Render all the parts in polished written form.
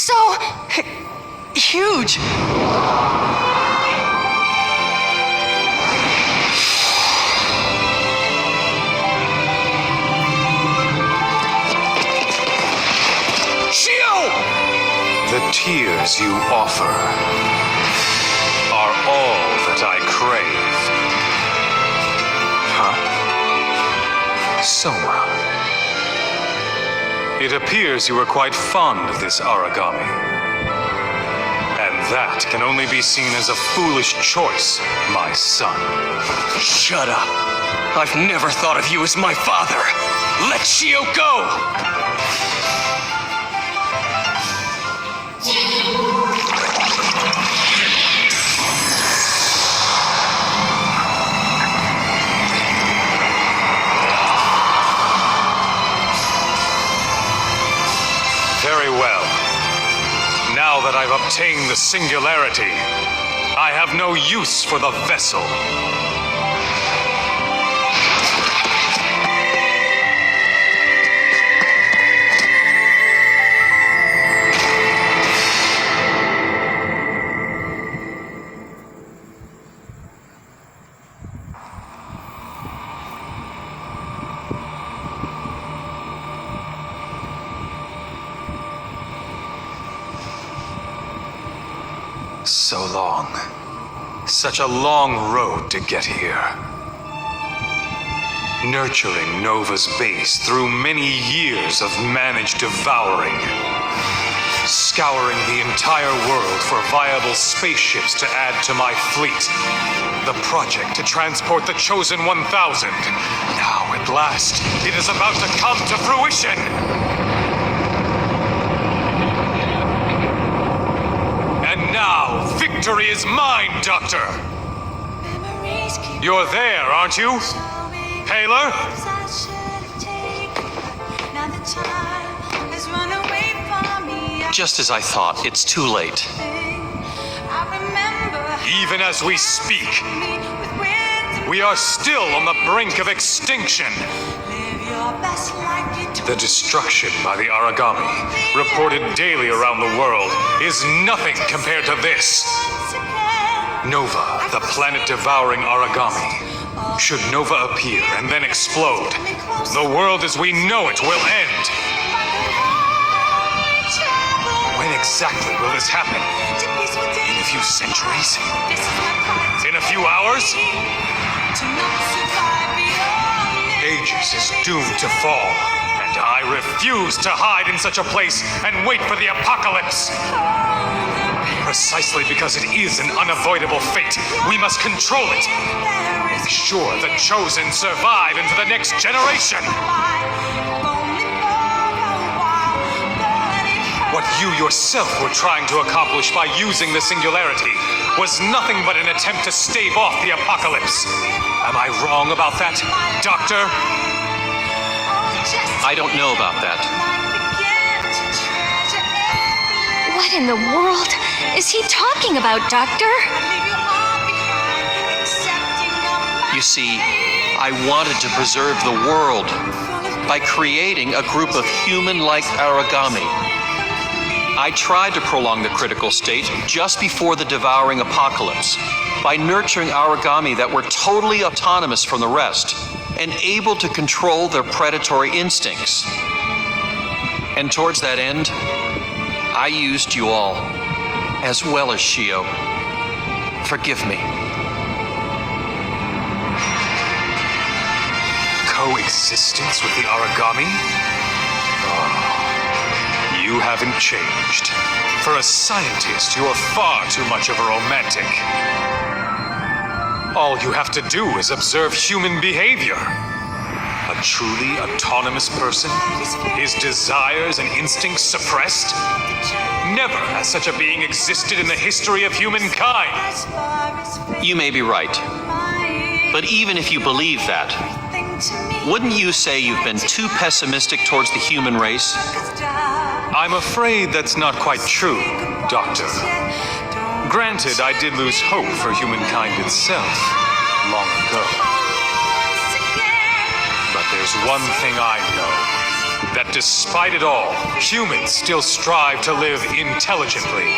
so huge. The tears you offer are all that I crave. Huh? Soma. It appears you were quite fond of this origami. And that can only be seen as a foolish choice, my son. Shut up. I've never thought of you as my father. Let Shio go! Very well. Now that I've obtained the singularity, I have no use for the vessel. So long. Such a long road to get here. Nurturing Nova's base through many years of managed devouring. Scouring the entire world for viable spaceships to add to my fleet. The project to transport the Chosen 1000. Now, at last, it is about to come to fruition! Now, victory is mine, Doctor! You're there, aren't you? Paler? Just as I thought, it's too late. Even as we speak, we are still on the brink of extinction. The destruction by the origami, reported daily around the world, is nothing compared to this. Nova, the planet-devouring origami. Should Nova appear and then explode, the world as we know it will end. When exactly will this happen? In a few centuries? In a few hours? Aegis is doomed to fall, and I refuse to hide in such a place and wait for the apocalypse. Precisely because it is an unavoidable fate, we must control it. Make sure the Chosen survive into the next generation. What you yourself were trying to accomplish by using the singularity was nothing but an attempt to stave off the apocalypse. Am I wrong about that, Doctor? I don't know about that. What in the world is he talking about, Doctor? You see, I wanted to preserve the world by creating a group of human-like origami. I tried to prolong the critical state just before the devouring apocalypse by nurturing origami that were totally autonomous from the rest and able to control their predatory instincts. And towards that end, I used you all, as well as Shio. Forgive me. Coexistence with the origami? You haven't changed. For a scientist, you're far too much of a romantic. All you have to do is observe human behavior. A truly autonomous person, his desires and instincts suppressed? Never has such a being existed in the history of humankind. You may be right. But even if you believe that, wouldn't you say you've been too pessimistic towards the human race? I'm afraid that's not quite true, Doctor. Granted, I did lose hope for humankind itself long ago. But there's one thing I know. that despite it all, humans still strive to live intelligently.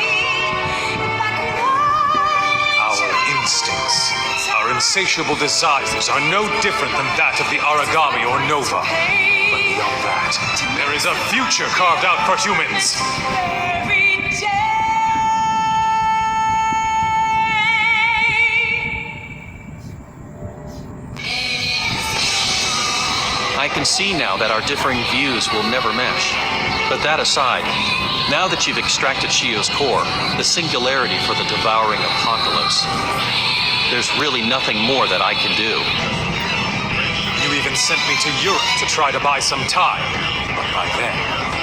Our instincts, our insatiable desires are no different than that of the Aragami or Nova. But beyond that, there is a future carved out for humans. I can see now that our differing views will never mesh. But that aside, now that you've extracted Shio's core, the singularity for the devouring apocalypse, there's really nothing more that I can do. You even sent me to Europe to try to buy some time. But by then,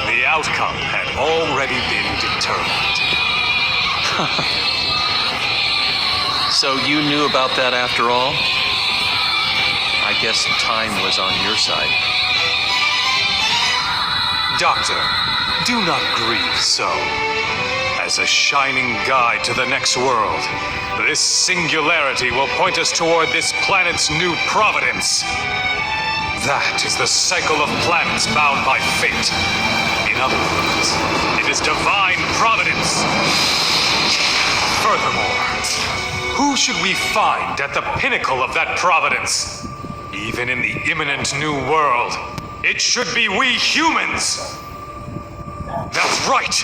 the outcome had already been determined. So you knew about that after all? I guess time was on your side. Doctor, do not grieve so. As a shining guide to the next world, this singularity will point us toward this planet's new providence. That is the cycle of planets bound by fate. In other words, it is divine providence. Furthermore, who should we find at the pinnacle of that providence? Even in the imminent new world, it should be we humans! That's right!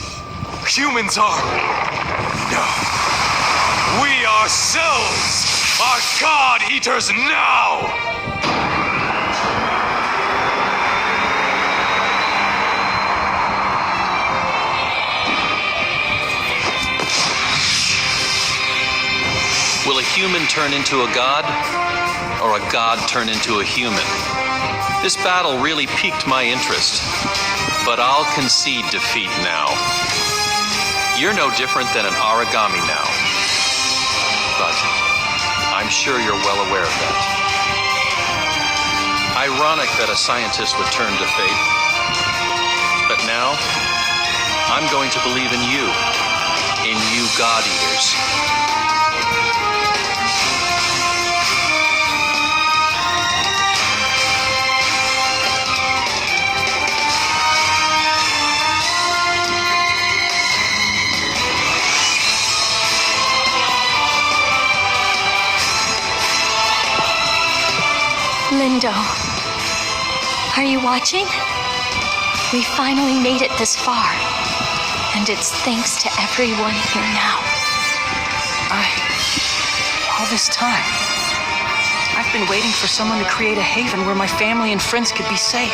Humans are... No. We ourselves are God-eaters now! Will a human turn into a god? Or a god turn into a human? This battle really piqued my interest, but I'll concede defeat now. You're no different than an Aragami now, but I'm sure you're well aware of that. Ironic that a scientist would turn to fate, but now I'm going to believe in you God-eaters. Lindo, are you watching? We finally made it this far, and it's thanks to everyone here now. All this time, I've been waiting for someone to create a haven where my family and friends could be safe.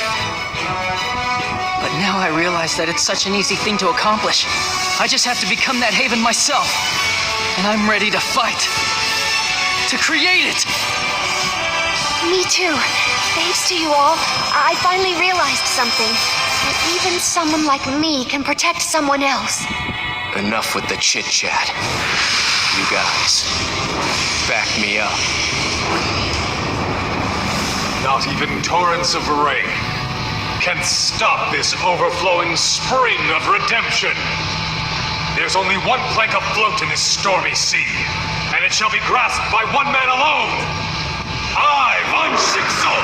But now I realize that it's such an easy thing to accomplish. I just have to become that haven myself, and I'm ready to fight. To create it! Me too. Thanks to you all, I finally realized something. That even someone like me can protect someone else. Enough with the chit-chat. You guys, back me up. Not even torrents of rain can stop this overflowing spring of redemption. There's only one plank afloat in this stormy sea, and it shall be grasped by one man alone. I'm Shixel!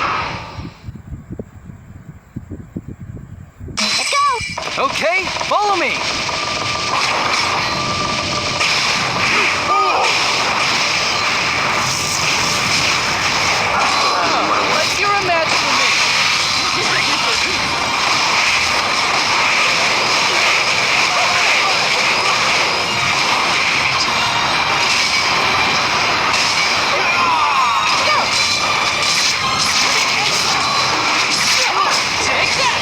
Let's go! Okay, follow me! Let your match for me! Take that!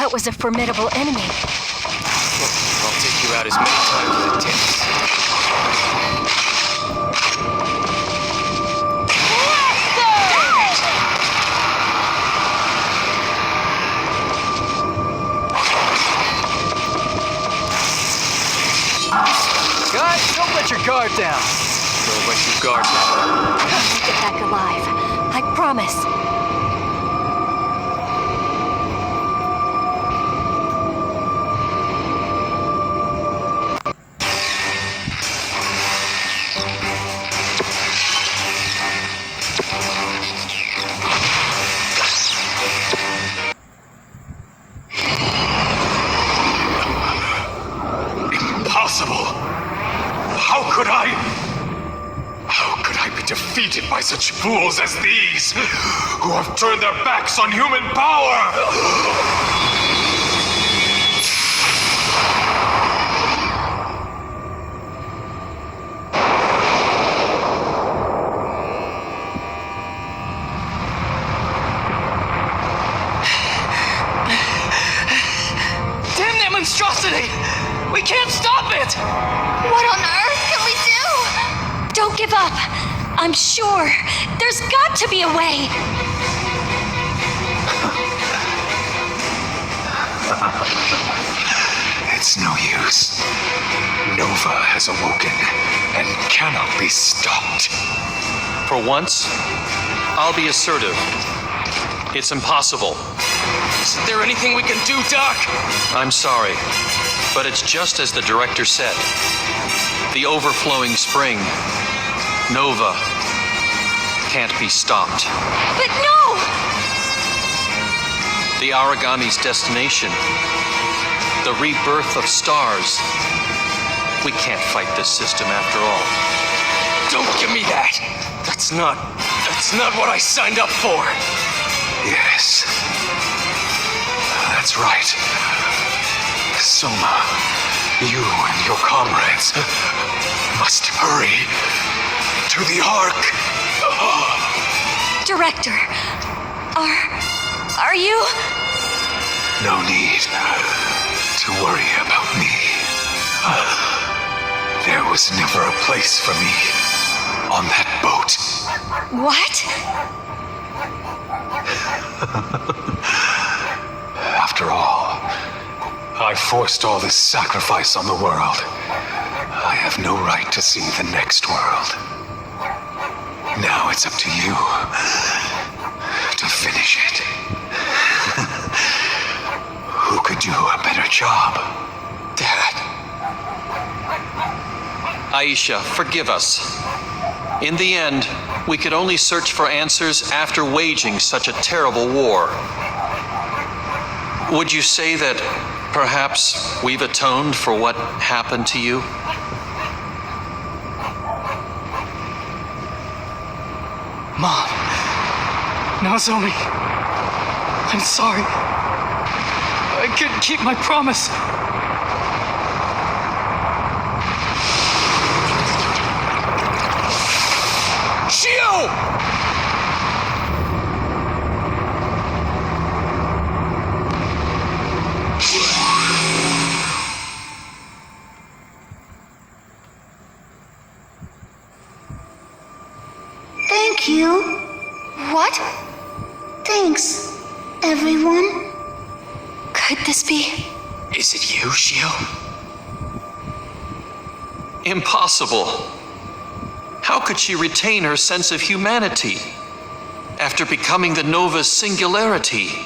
That was a formidable enemy. I'll take you out as many times as it takes. Guys, don't let your guard down. Don't let your guard down. I'll make it back alive. I promise. Impossible! How could I be defeated by such fools as these, who have turned their backs on human power? Damn that monstrosity! We can't stop it! What on earth can we do? Don't give up. I'm sure there's got to be a way. It's no use. Nova has awoken and cannot be stopped. For once, I'll be assertive. It's impossible. Isn't there anything we can do, Doc? I'm sorry, but it's just as the director said. The overflowing spring, Nova, can't be stopped. But no! The Aragami's destination, the rebirth of stars. We can't fight this system after all. Don't give me that! That's not what I signed up for! Yes. That's right. Soma, you and your comrades must hurry to the Ark. Director, are you? No need to worry about me. There was never a place for me on that boat. What? After all, I forced all this sacrifice on the world. I have no right to see the next world. Now it's up to you to finish it. Who could do a better job? Dad. Aisha, forgive us. In the end, we could only search for answers after waging such a terrible war. Would you say that perhaps we've atoned for what happened to you? Mom. Naozomi. I'm sorry. I couldn't keep my promise. Shio! Thank you. What? Thanks, everyone. Could this be? Is it you, Shio? Impossible. How could she retain her sense of humanity after becoming the Nova's singularity?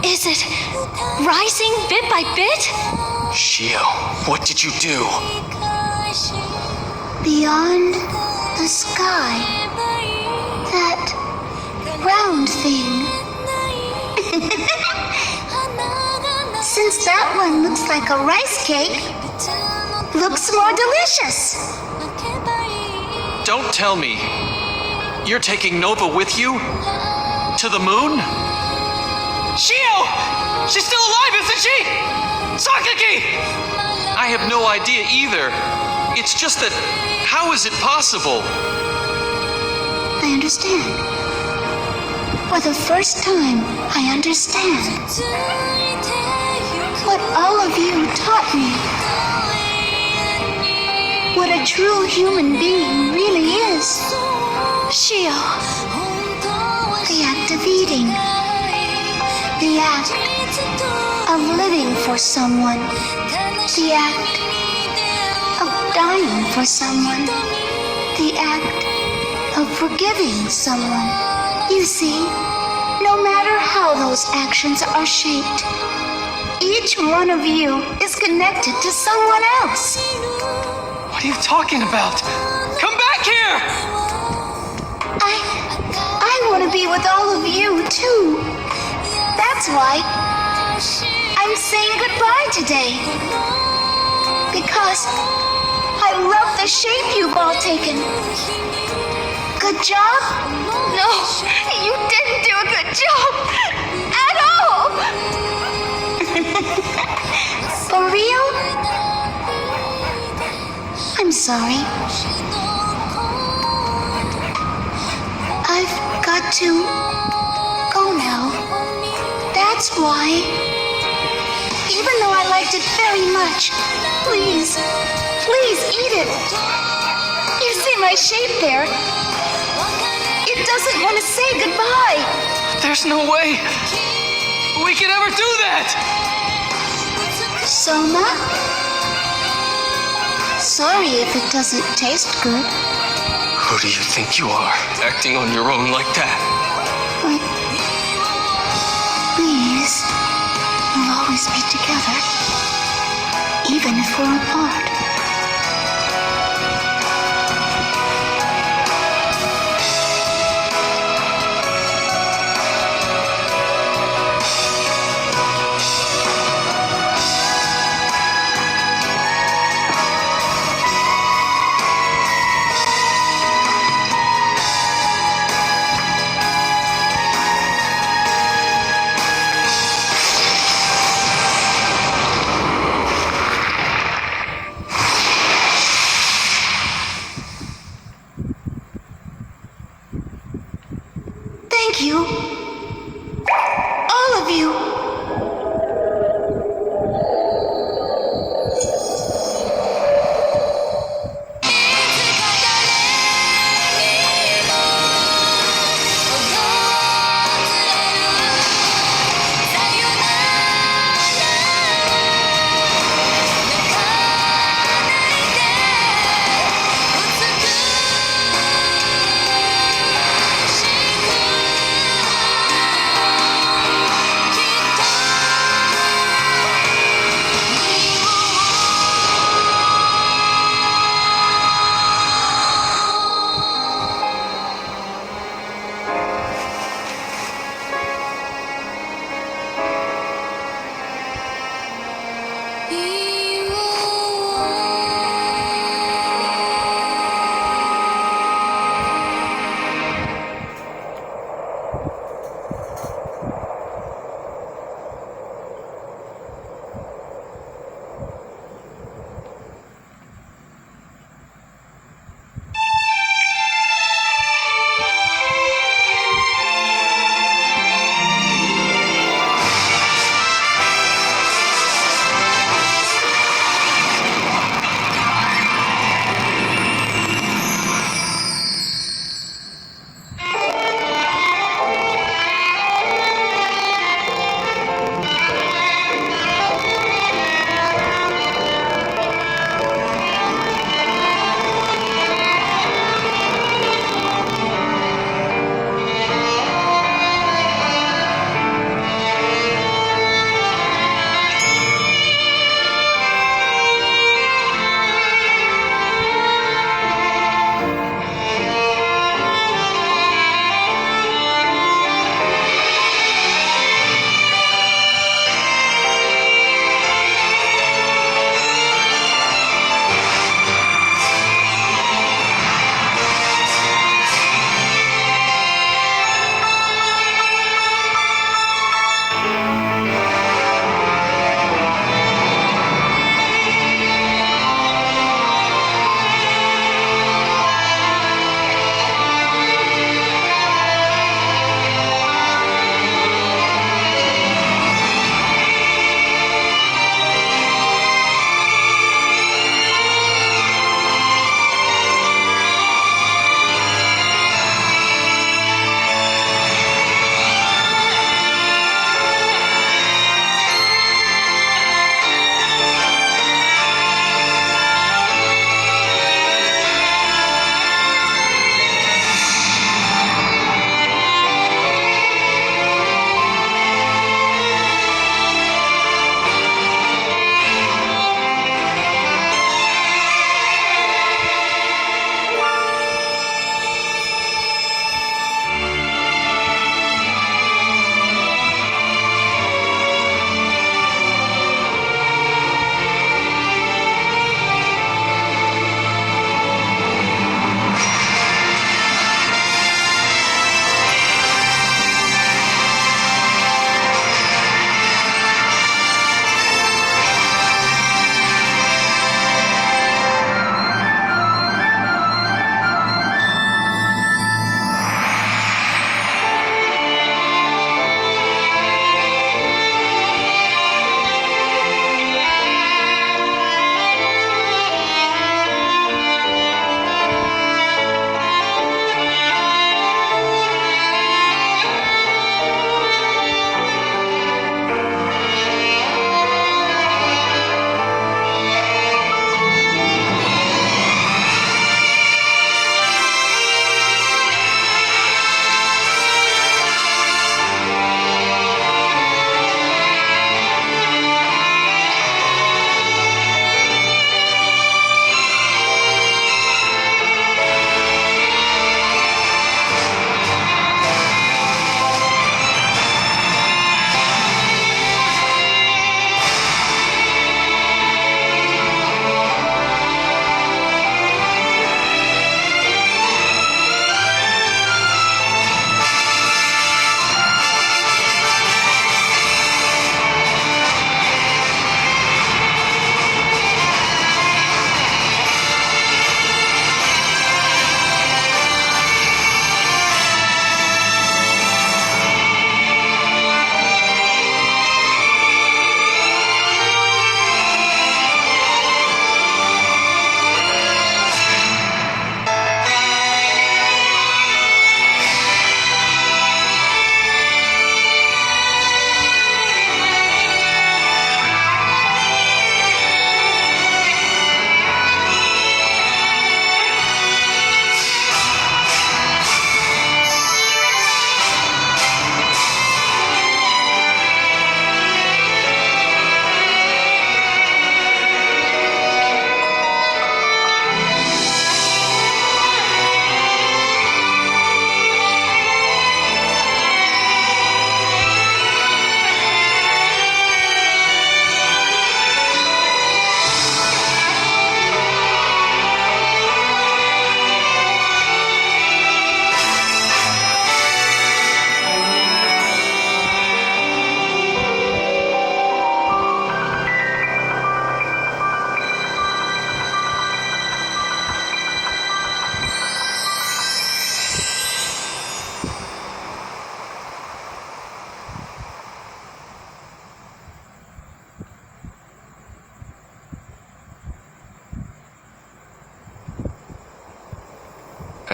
Is it rising bit by bit? Shio, what did you do? Beyond the sky, that round thing. Since that one looks like a rice cake, looks more delicious. Don't tell me. You're taking Nova with you? To the moon? Shio! She's still alive, isn't she? Sakaki! I have no idea either. It's just that, how is it possible? I understand. For the first time, I understand what all of you taught me. What a true human being really is. Shio, The act of eating. The act of living for someone. The act of dying for someone. The act of forgiving someone. You see, no matter how those actions are shaped, each one of you is connected to someone else. What are you talking about? Come back here! I want to be with all of you, too. That's why I'm saying goodbye today. Because I love the shape you've all taken. Good job? no, you didn't do a good job at all. For real? I'm sorry. I've got to go now. That's why. Even though I liked it very much, please eat it. You see my shape there? It doesn't want to say goodbye. There's no way we could ever do that! Soma? Sorry if it doesn't taste good. Who do you think you are, acting on your own like that? But please, we'll always be together, even if we're apart.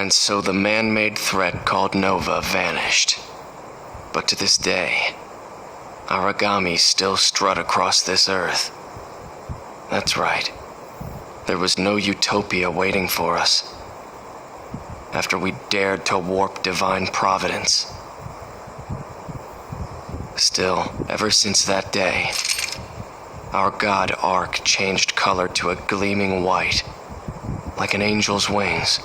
And so the man-made threat called Nova vanished. But to this day, Aragami still strut across this earth. That's right. There was no utopia waiting for us. After we dared to warp divine providence. Still, ever since that day, our god Ark changed color to a gleaming white, like an angel's wings.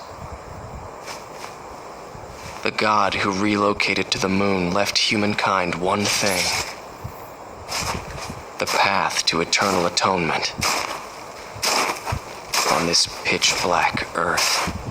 The god who relocated to the moon left humankind one thing: the path to eternal atonement on this pitch-black earth.